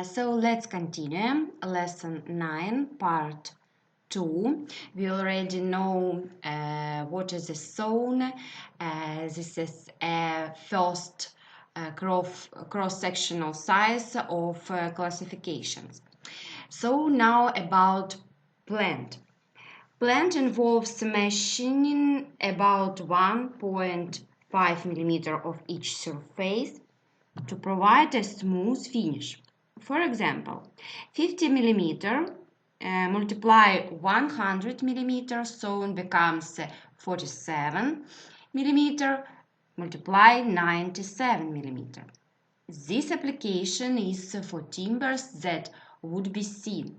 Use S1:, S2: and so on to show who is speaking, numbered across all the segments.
S1: So let's continue. Lesson 9, part 2. We already know what is a zone. This is a first cross-sectional size of classifications. So now about plant. Plant involves machining about 1.5 mm of each surface to provide a smooth finish. For example, 50 mm multiply 100 mm, so it becomes 47 mm multiply 97 mm. This application is for timbers that would be seen.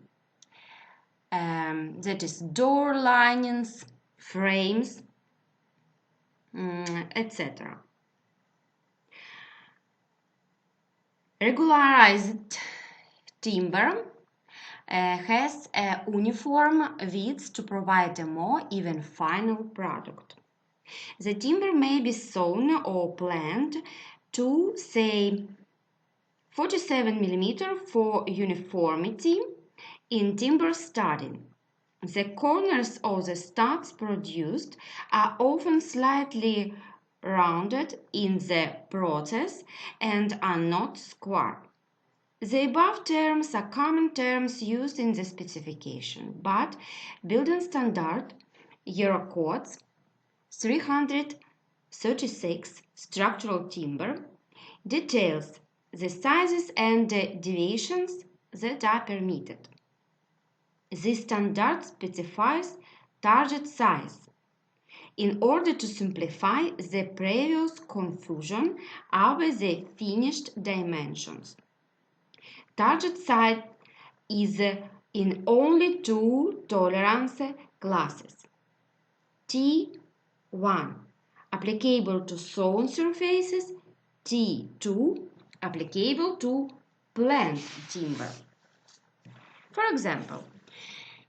S1: That is door linings, frames, etc. Regularized timber has a uniform width to provide a more even final product. The timber may be sawn or planed to, say, 47 mm for uniformity in timber studding. The corners of the studs produced are often slightly rounded in the process and are not square. The above terms are common terms used in the specification, but building standard Eurocodes 336 structural timber details the sizes and deviations that are permitted. This standard specifies target size. In order to simplify the previous confusion over the finished dimensions. Target size is in only two tolerance classes. T1 applicable to sawn surfaces, T2 applicable to plant timber. For example,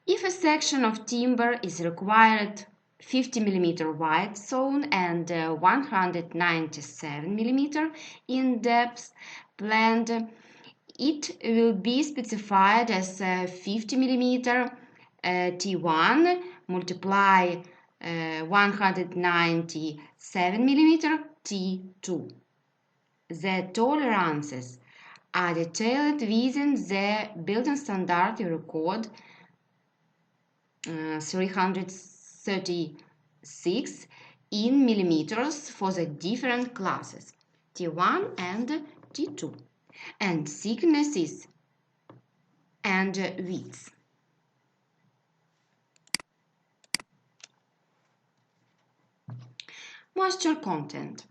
S1: if a section of timber is required 50 mm wide sawn and 197 mm in depth planed, it will be specified as 50 mm T1 multiply 197 mm T2. The tolerances are detailed within the Building Standard Eurocode 336 in millimeters for the different classes T1 and T2 and thicknesses and widths. Moisture content.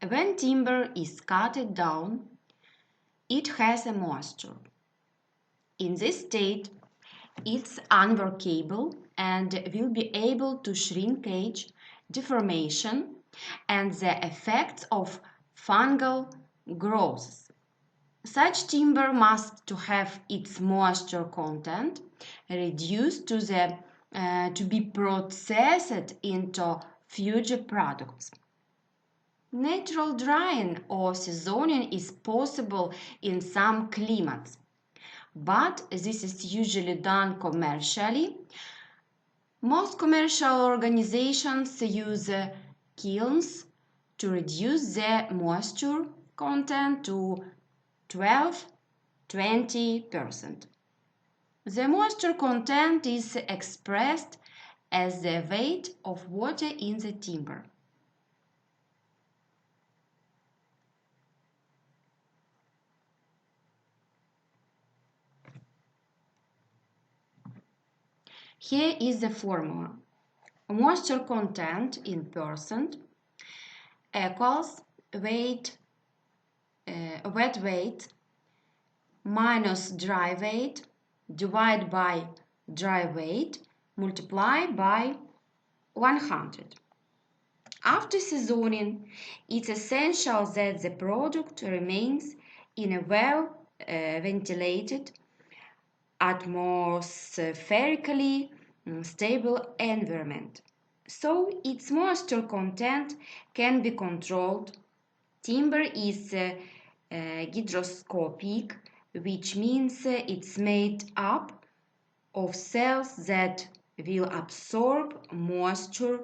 S1: When timber is cut down, it has a moisture. In this state, it's unworkable and will be able to shrinkage, deformation, and the effects of fungal growth. Such timber must to have its moisture content reduced to be processed into future products. Natural drying or seasoning is possible in some climates, but this is usually done commercially. Most commercial organizations use kilns to reduce the moisture content to 12–20%. The moisture content is expressed as the weight of water in the timber. Here is the formula. Moisture content in percent equals wet weight minus dry weight divided by dry weight multiplied by 100. After seasoning, it's essential that the product remains in a well-ventilated, atmospherically stable environment, so its moisture content can be controlled. Timber is hygroscopic which means it's made up of cells that will absorb moisture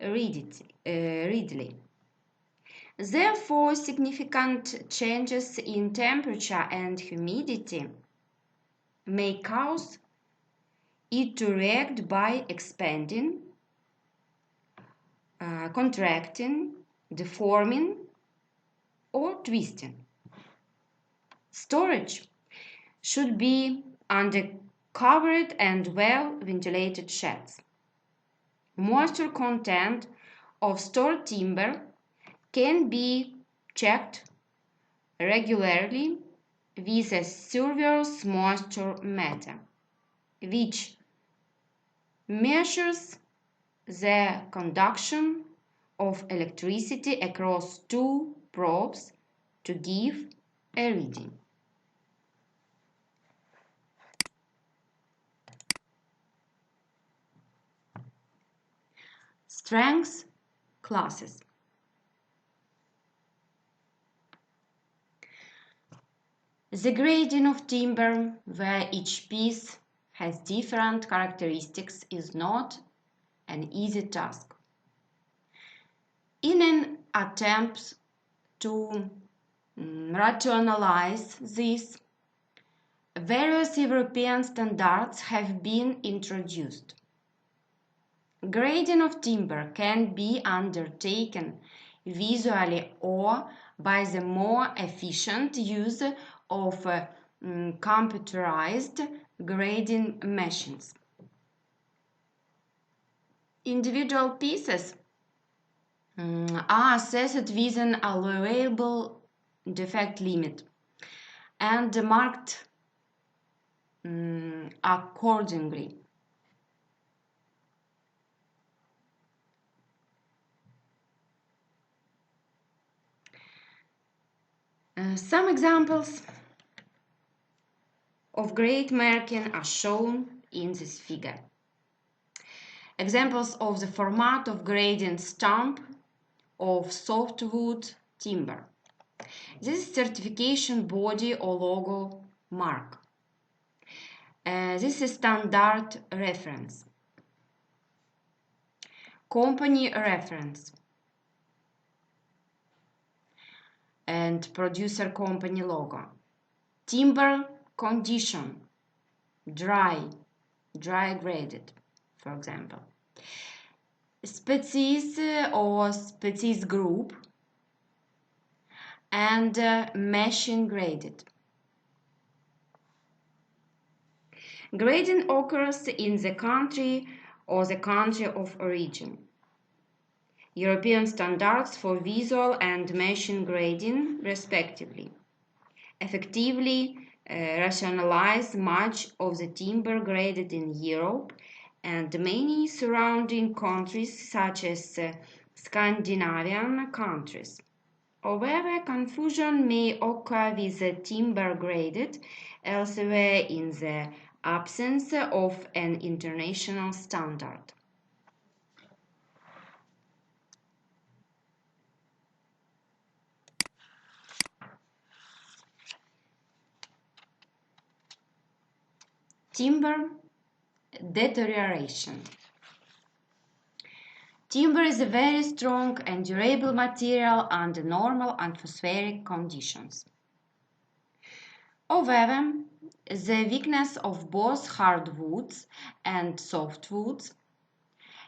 S1: readily. Therefore, significant changes in temperature and humidity may cause it to react by expanding, contracting, deforming, or twisting. Storage should be under covered and well-ventilated sheds. Moisture content of stored timber can be checked regularly with a surveyor's moisture meter, which measures the conduction of electricity across two probes to give a reading. Strength classes. The grading of timber, where each piece has different characteristics, is not an easy task. In an attempt to rationalize this, various European standards have been introduced. Grading of timber can be undertaken visually or by the more efficient use of computerized grading machines. Individual pieces are assessed with an allowable defect limit and marked accordingly. Some examples of grade marking are shown in this figure. Examples of the format of grading stamp of softwood timber. This is certification body or logo mark. This is standard reference. Company reference. And producer company logo. Timber condition. Dry graded, for example. Species or species group. And machine graded. Grading occurs in the country or the country of origin. European standards for visual and machine grading, respectively, effectively rationalize much of the timber graded in Europe and many surrounding countries such as Scandinavian countries. However, confusion may occur with the timber graded elsewhere in the absence of an international standard. Timber deterioration. Timber is a very strong and durable material under normal atmospheric conditions. However, the weakness of both hardwoods and softwoods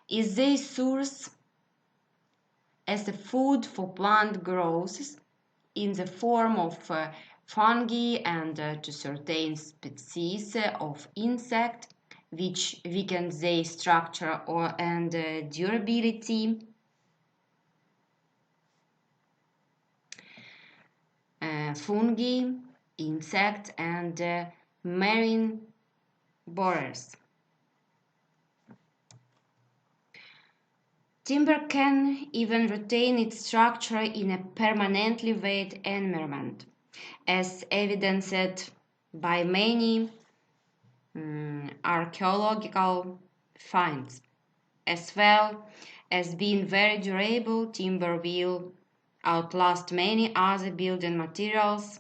S1: is their source as a food for plant growth in the form of fungi and to certain species of insect, which weaken their structure and durability. Fungi, insects, and marine borers. Timber can even retain its structure in a permanently wet environment, as evidenced by many archaeological finds. As well as being very durable, timber will outlast many other building materials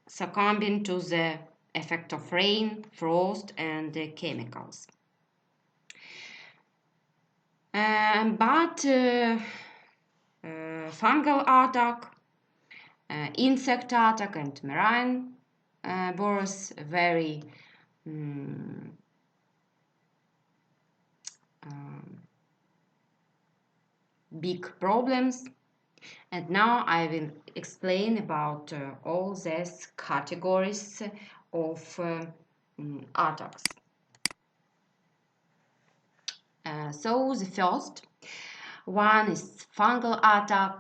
S1: succumbing to the effect of rain, frost, and chemicals. But fungal attack, insect attack, and marine borers very big problems. And now I will explain about all these categories of attacks. So the first one is fungal attack.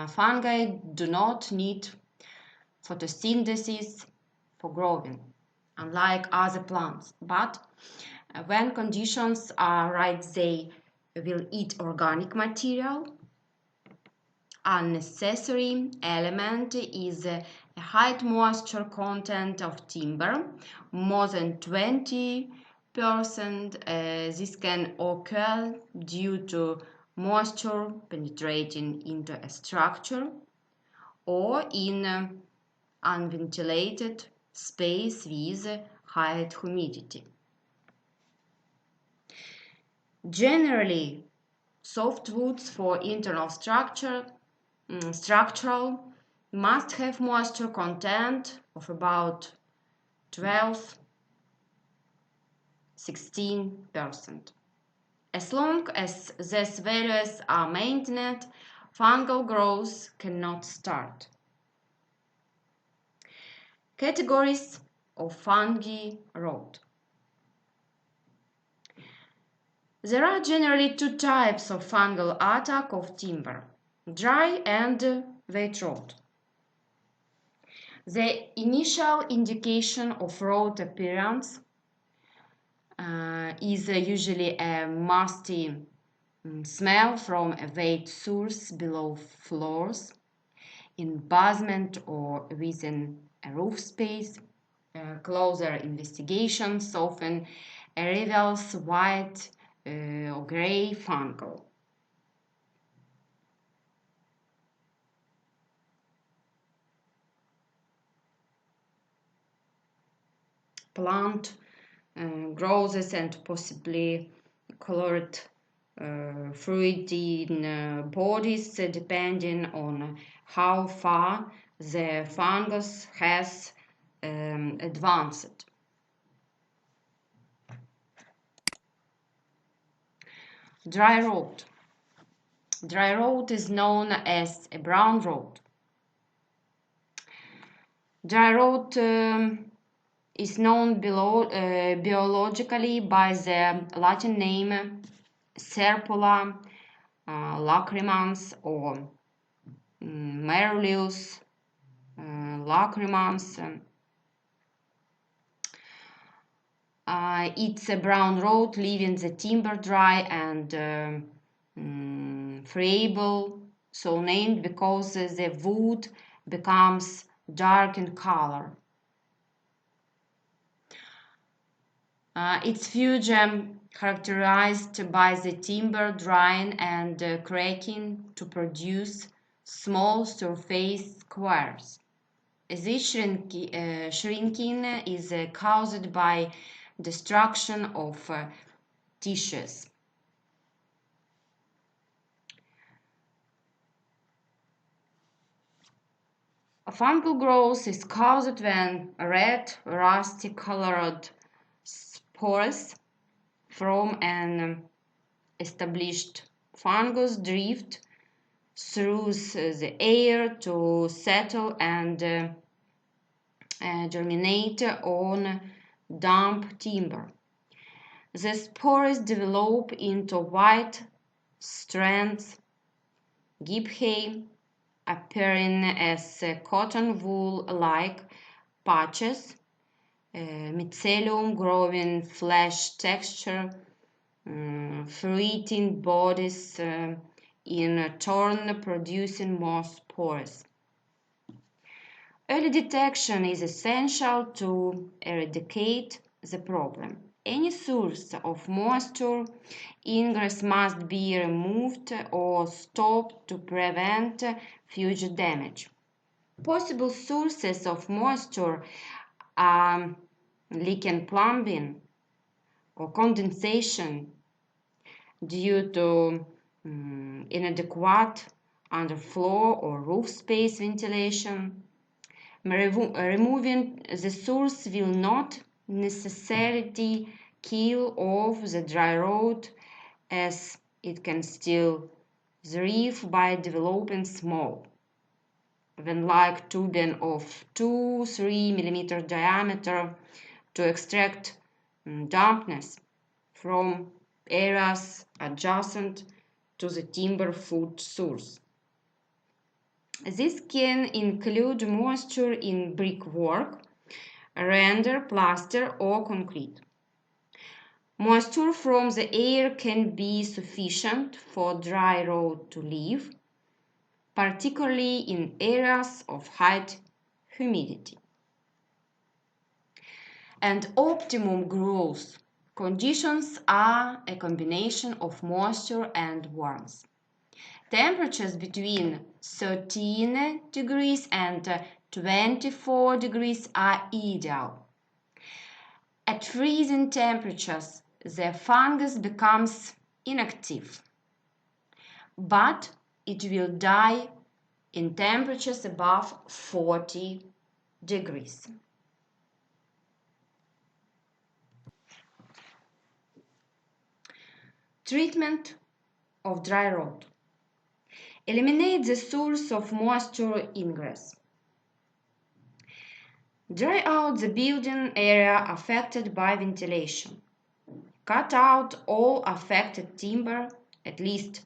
S1: Fungi do not need photosynthesis for growing, unlike other plants. But when conditions are right, they will eat organic material. Unnecessary element is a high moisture content of timber, more than 20%. This can occur due to moisture penetrating into a structure or in unventilated space with high humidity. Generally, softwoods for internal structural must have moisture content of about 12–16%. As long as these values are maintained, fungal growth cannot start. Categories of fungi rot. There are generally two types of fungal attack of timber: dry and wet rot. The initial indication of rot appearance is usually a musty smell from a wet source below floors, in basement or within a roof space. Closer investigations often reveals white or gray fungal. Plant growths and possibly colored fluid in bodies, depending on how far the fungus has advanced. Dry rot. Dry rot is known as a brown rot. Dry rot is known biologically by the Latin name Serpula lacrimans or Merluccius lacrimans. It's a brown rot leaving the timber dry and friable, so named because the wood becomes dark in color. Its fusion characterized by the timber drying and cracking to produce small surface squares. This shrinking is caused by destruction of tissues. Fungal growth is caused when red, rusty-colored spores from an established fungus drift through the air to settle and germinate on damp timber. The spores develop into white strands, gyphae, appearing as cotton wool-like patches, mycelium growing flesh texture, fruiting bodies in turn producing more spores. Early detection is essential to eradicate the problem. Any source of moisture ingress must be removed or stopped to prevent future damage. Possible sources of moisture are leak and plumbing or condensation due to inadequate underfloor or roof space ventilation. Removing the source will not necessarily kill off the dry rot, as it can still thrive by developing small, van-like tubing of 2-3 mm diameter to extract dampness from areas adjacent to the timber foot source. This can include moisture in brickwork, render, plaster, or concrete. Moisture from the air can be sufficient for dry rot to live, particularly in areas of high humidity. And optimum growth conditions are a combination of moisture and warmth. Temperatures between 13 degrees and 24 degrees are ideal. At freezing temperatures, the fungus becomes inactive, but it will die in temperatures above 40 degrees. Treatment of dry rot. Eliminate the source of moisture ingress. Dry out the building area affected by ventilation. Cut out all affected timber at least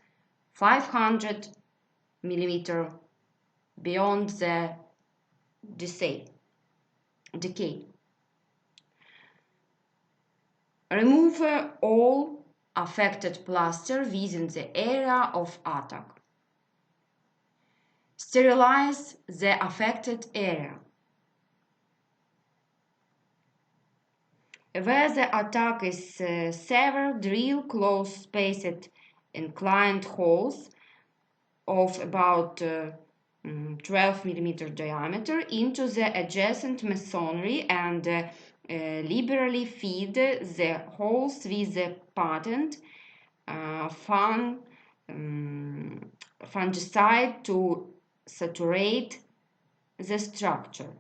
S1: 500 mm beyond the decay. Remove all affected plaster within the area of attack. Sterilize the affected area. Where the attack is severe, drill close-spaced inclined holes of about 12 mm diameter into the adjacent masonry and liberally feed the holes with the patent fungicide to saturate the structure.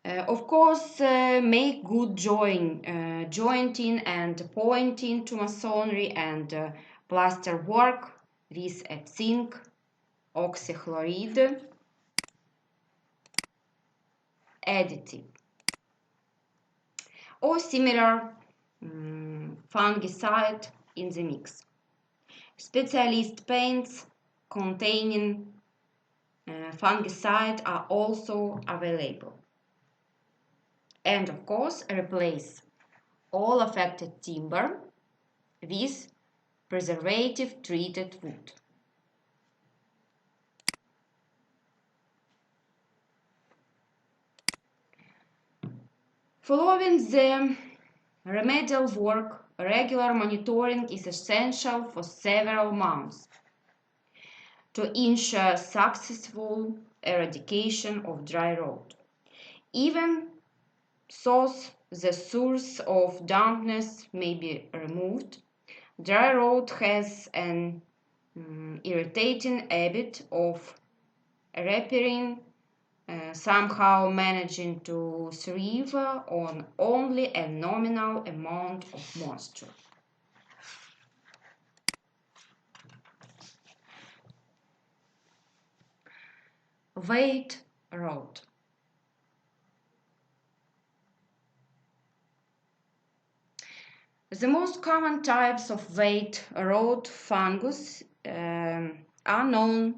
S1: Of course, make good jointing and pointing to masonry and plaster work with a zinc oxychloride additive or similar fungicide in the mix. Specialist paints containing fungicide are also available. And of course, replace all affected timber with preservative treated wood. Following the remedial work, regular monitoring is essential for several months to ensure successful eradication of dry rot. Even so, the source of dampness may be removed. Dry rot has an irritating habit of reappearing, somehow managing to thrive on only a nominal amount of moisture. Weight rot. The most common types of weight rot fungus are known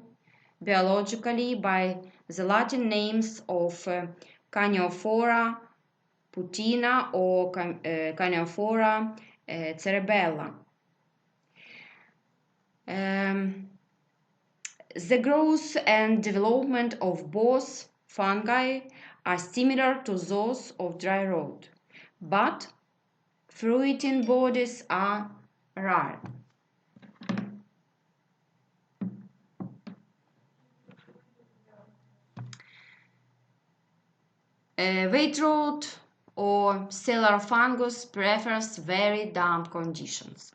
S1: biologically by the Latin names of Caneophora putina or Caneophora cerebella. The growth and development of both fungi are similar to those of dry rot, but fruiting bodies are rare. Wheat rot or cellar fungus prefers very damp conditions.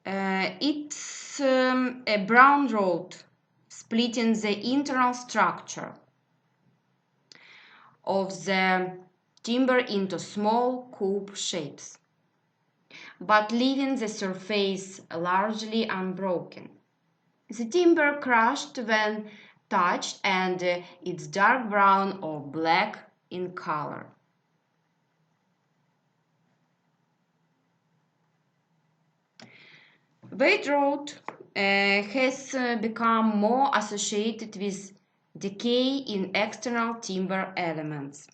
S1: It's a brown rot splitting the internal structure of the timber into small cube shapes, but leaving the surface largely unbroken. The timber crushed when touched and it's dark brown or black in color. Wheat rot has become more associated with decay in external timber elements.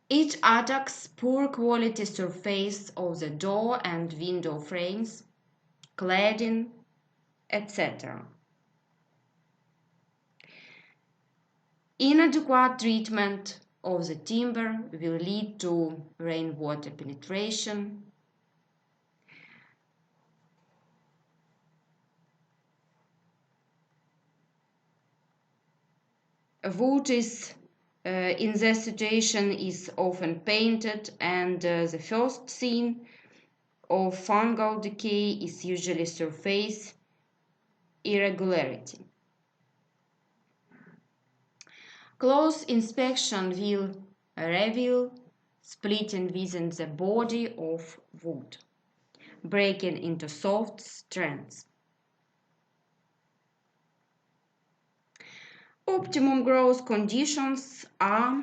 S1: It attacks poor quality surface of the door and window frames, cladding, etc. Inadequate treatment of the timber will lead to rainwater penetration, wood is in this situation is often painted, and the first sign of fungal decay is usually surface irregularity. Close inspection will reveal splitting within the body of wood, breaking into soft strands. Optimum growth conditions are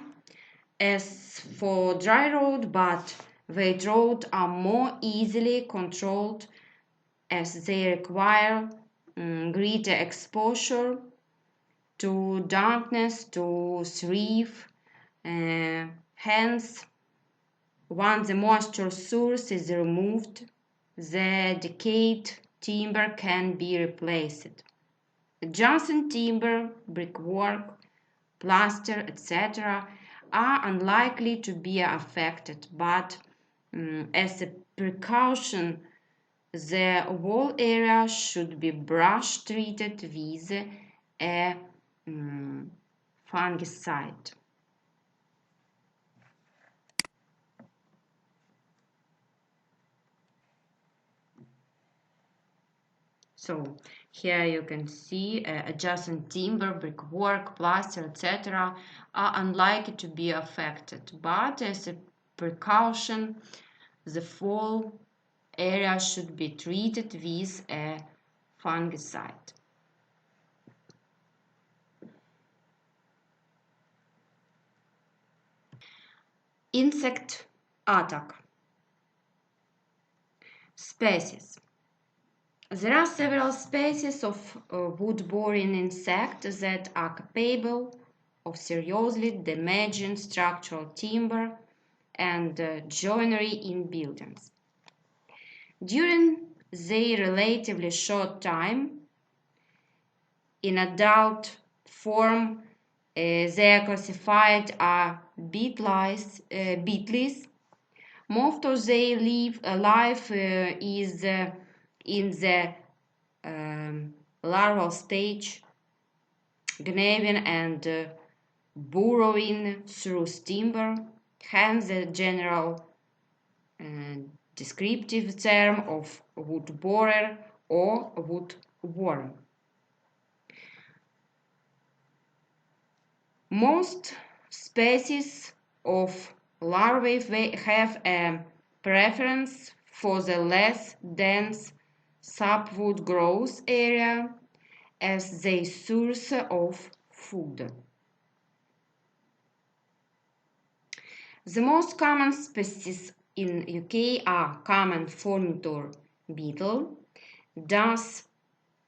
S1: as for dry rot, but wet rot are more easily controlled as they require greater exposure to dampness to thrive. Hence, once the moisture source is removed, the decayed timber can be replaced. Adjacent timber, brickwork, plaster, etc. are unlikely to be affected, but as a precaution, the wall area should be brush treated with a fungicide. So here you can see adjacent timber, brickwork, plaster, etc. are unlikely to be affected, but as a precaution, the whole area should be treated with a fungicide. Insect attack. Species. There are several species of wood-boring insects that are capable of seriously damaging structural timber and joinery in buildings. During their relatively short time, in adult form, they are classified as beetles. Most of their life is in the larval stage, gnawing and burrowing through timber, hence the general descriptive term of wood borer or wood worm. Most species of larvae have a preference for the less dense sapwood growth area as their source of food. The most common species in UK are common furniture beetle, dust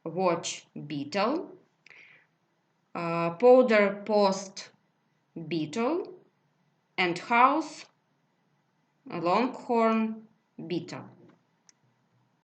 S1: watch beetle, powder post beetle, and house longhorn beetle.